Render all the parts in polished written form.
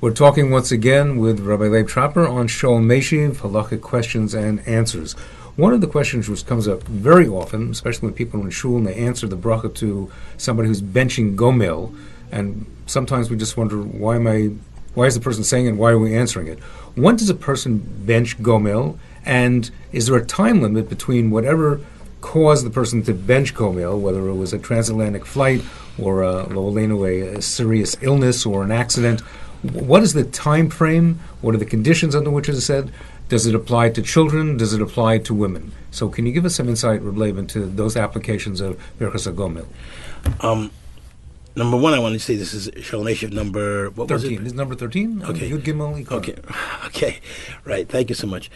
We're talking once again with Rabbi Leib Tropper on Shoel Umeishiv, Halachic Questions and Answers. One of the questions which comes up very often, especially when people are in shul and they answer the bracha to somebody who's benching gomel, and sometimes we just wonder, why is the person saying it and why are we answering it? When does a person bench gomel, and is there a time limit between whatever caused the person to bench gomel, whether it was a transatlantic flight or a serious illness or an accident? What is the time frame? What are the conditions under which it is said? Does it apply to children? Does it apply to women? So can you give us some insight, Rabbi Leib, into those applications of Birchas Hagomel? Number one, I want to say this is Shoel Umeishiv number, what 13. was it? This is number 13? Okay. Yud Gimel Ikar. Okay. Right. Thank you so much.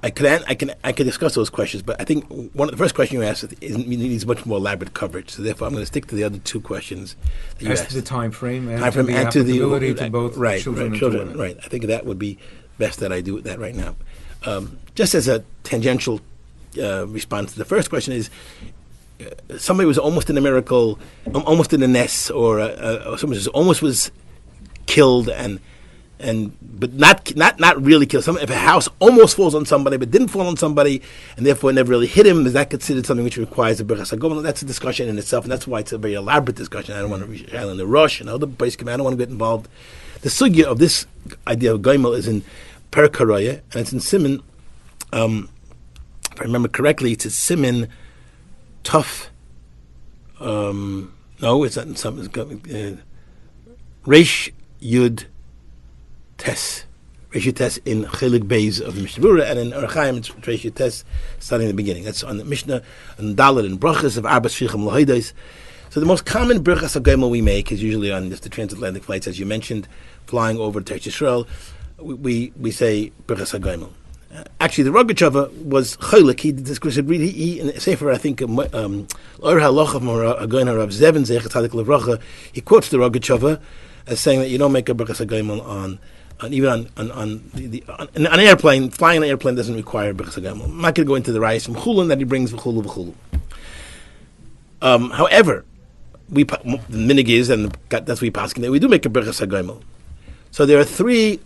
I could discuss those questions, but I think the first question you asked needs much more elaborate coverage. So therefore, I'm going to stick to the other two questions that you asked. As to the time frame and to the applicability to both children and to women. Right. I think that would be best that I do that right now. Just as a tangential response to the first question is, somebody was almost in a miracle, almost in a nest, or somebody almost was killed but not really killed. If a house almost falls on somebody but didn't fall on somebody, and therefore it never really hit him, is that considered something which requires a Birchas Hagomel? That's a discussion in itself, and that's why it's a very elaborate discussion. I don't want to in the rush and other places. I don't want to get involved. The sugya of this idea of Gomel is in Perek Haraya, and it's in Siman. If I remember correctly, it's in Siman Tuf. No, it's not in some. Reish Yud Tes. Reish Yud Tes in Chelik Beis of the Mishnah Berurah, and in Orachaim it's Reish Yud Tes starting in the beginning. That's on the Mishnah and Dalet and Brachas of Arbas Shvichim Lahodos. So the most common Birchas Hagomel we make is usually on just the transatlantic flights, as you mentioned, flying over to Israel. We say Birchas Hagomel. Actually, the Rogatchover was Cholik. He did this because he in a Sefer, I think, Or Halacha of Hagoyin Rav Zevin Zecher Tzadik Levracha, he quotes the Rogatchover as saying that you don't make a Birchas Hagomel on an airplane. Flying an airplane doesn't require Birchas Hagomel. I'm not going to go into the rice from Chulin that he brings v'chulu. However, the minig is, and that's what we pass, that we do make a Birchas Hagomel. So there are three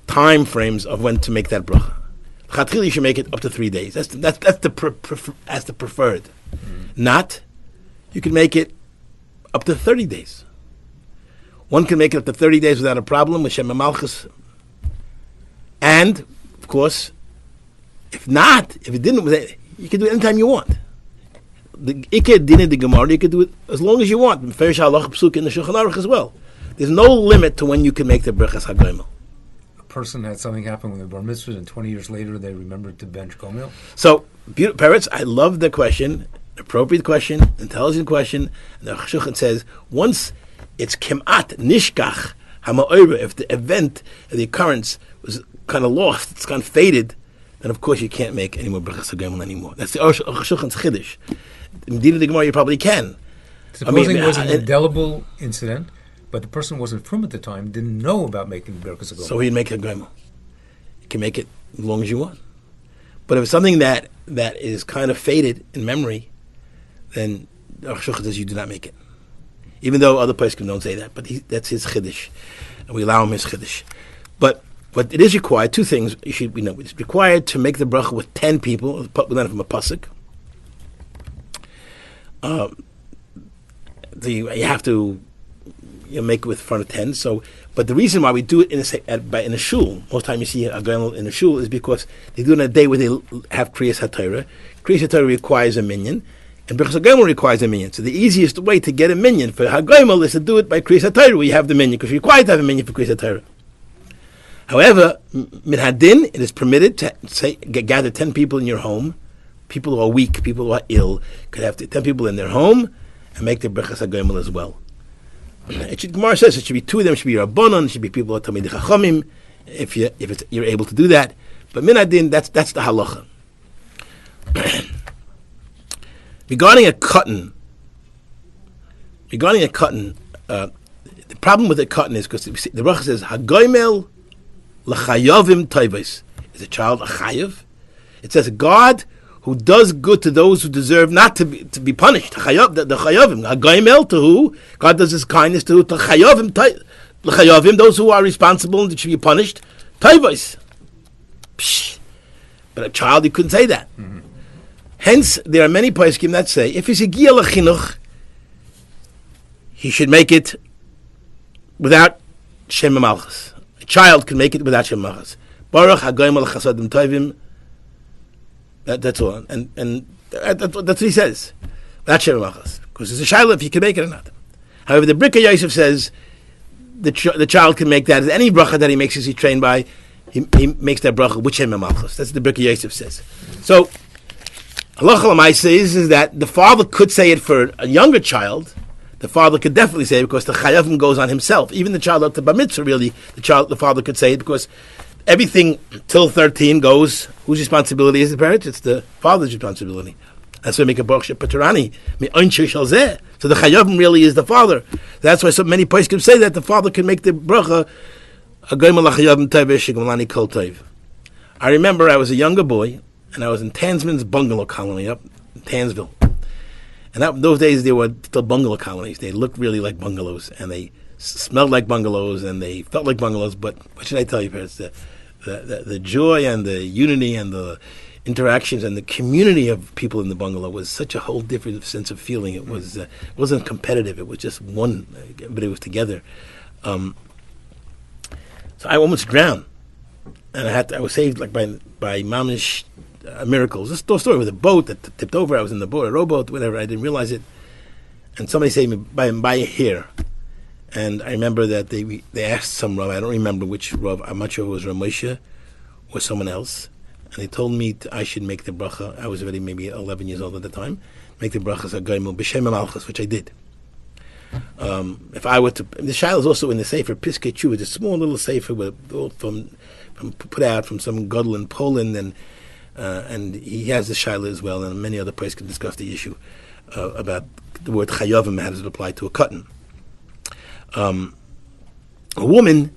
time frames of when to make that bracha. Chatchil, you should make it up to 3 days. That's the preferred. Not, you can make it up to 30 days. One can make it up to 30 days without a problem with Shem Malchus. And, of course, if it didn't, you can do it anytime you want. The Ikeh Dinah de Gemara, you can do it as long as you want. Meferish Halach Psuk in the Shulchan Aruch as well. There's no limit to when you can make the Birchas Hagomel. Person had something happen with a bar mitzvah, and 20 years later they remembered to bench gomel. So, parrots, I love the question, appropriate question, intelligent question. And the Shulchan says, once it's kemat nishkach hama'oira, if the event, the occurrence was kind of lost, it's kind of faded, then of course you can't make any more Birchas Hagomel anymore. That's the Shulchan's chiddush. In Dinah de Gemara, you probably can. Supposing it was an indelible incident, but the person wasn't from at the time, didn't know about making Birchas Hagomel. So he'd make a Hagomel. You can make it as long as you want. But if it's something that is kind of faded in memory, then Aruch Shulchan says you do not make it. Even though other poskim don't say that, but that's his chiddush, and we allow him his chiddush. But it is required, two things we know. It's required to make the bracha with 10 people, without from a pasuk. You have to make it with front of 10. So, but the reason why we do it in a shul, most time you see a Hagomel in a shul, is because they do it on a day where they have Kriyas HaTorah. Kriyas HaTorah requires a minyan, and Birchas Hagomel requires a minyan. So the easiest way to get a minyan for Hagomel is to do it by Kriyas HaTorah, where you have the minyan, because you're required to have a minyan for Kriyas HaTorah. However, min hadin, it is permitted to gather 10 people in your home, people who are weak, people who are ill, could have 10 people in their home and make the Birchas Hagomel as well. Gemara says it should be 2 of them, should be Rabbanon, it should be people who are Talmidei Chachamim, if you're able to do that. But min hadin, that's the halacha. Regarding a cotton, the problem with a cotton is because the bracha says Hagomel l'chayavim toivos. Is a child a chayav? It says God who does good to those who deserve not to be punished. The chayavim. Hagomel to who? God does his kindness to who? To chayavim l'chayavim, those who are responsible and should be punished, toivos. But a child, you couldn't say that. Mm-hmm. Hence, there are many poskim that say, if he's a gia l'chinuch, he should make it without Shem Malchus. A child can make it without Shem Malchus. Baruch Hagomel Chasadim Tovim. That's all. And that's what he says. Without Shem Malchus. Because it's a child if he can make it or not. However, the Birchas Yosef says the child can make that. Any bracha that he makes as he's trained by, he makes that bracha with Shem Malchus. That's what the Birchas Yosef says. So, halacha l'maaseh is that the father could say it for a younger child. The father could definitely say it because the chayavim goes on himself. Even the child up to bar mitzvah, really, the father could say it because everything till 13 goes. Whose responsibility is the parent? It's the father's responsibility. That's why we make a baruch shepaterani me'oinshir shel zeh. So the chayavim really is the father. That's why so many places can say that the father can make the bracha hagoyim l'chayavim teveh shegamalani kol tev. I remember I was a younger boy and I was in Tansman's bungalow colony up in Tansville. And those days, they were still bungalow colonies. They looked really like bungalows, and they smelled like bungalows, and they felt like bungalows. But what should I tell you, parents? The joy and the unity and the interactions and the community of people in the bungalow was such a whole different sense of feeling. It wasn't competitive. It was just one. Everybody was together. So I almost drowned, and I was saved like by mamish. Miracles. This story with a boat that tipped over. I was in the boat, a rowboat, whatever. I didn't realize it, and somebody saved me by a hair. And I remember that they asked some Rabbi. I don't remember which Rabbi. I'm not sure if it was Rabbi Moshe or someone else. And they told me I should make the bracha. I was already maybe 11 years old at the time. Make the bracha Hagomel b'Shem Malchus, which I did. If I were to, the shaila is also in the sefer Piskei Tshuva. It's a small little sefer from put out from some gadol in Poland and he has the shaila as well, and many other places can discuss the issue about the word chayavim, how does it apply to a cotton. A woman,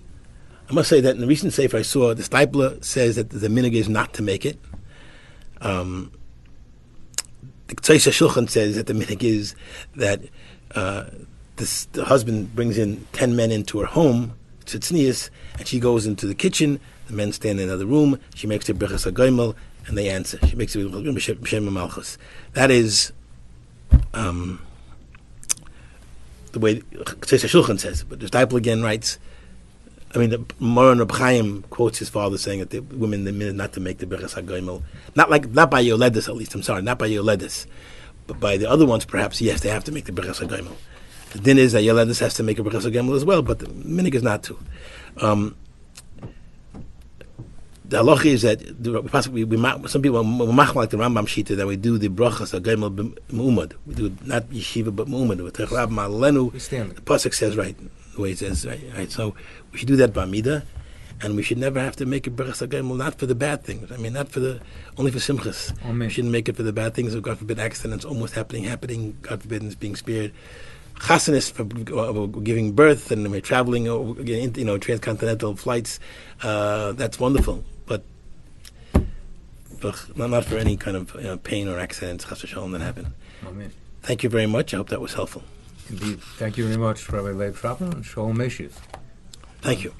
I must say that in the recent sefer I saw, the stipler says that the minhag is not to make it. The Ktsaisa Shulchan says that the minhag is that the husband brings in 10 men into her home, tzitznius, and she goes into the kitchen, the men stand in another room, she makes the Birchas Hagomel, and they answer. She makes it with B'Shem Malchus. That is the way Ktsaisa Shulchan says. But the Stipler again writes, the Moran Reb Chaim quotes his father saying that the women, the minute not to make the Birchas Hagomel, not by Yoledis at least, not by Yoledis, but by the other ones perhaps, yes, they have to make the Birchas Hagomel. The din is that Yoledis has to make a Birchas Hagomel as well, but the minhag is not to. The halacha is that some people are like the Rambam Shita that we do the brachas Hagomel b'mu'umad. We do not yeshiva but mu'umad. The pasuk says right the way it says right. So we should do that b'amida, and we should never have to make a brachas Hagomel not for the bad things. Not for only for simchas. We shouldn't make it for the bad things. Or God forbid accidents almost happening. God forbid is being spared. Chasanis for giving birth, and we're traveling, transcontinental flights. That's wonderful. But not for any kind of pain or accidents, chas v'shalom, that happen. Amen. Thank you very much. I hope that was helpful. Indeed. Thank you very much, Rabbi Leib Tropper and Shoel Umeishiv. Thank you.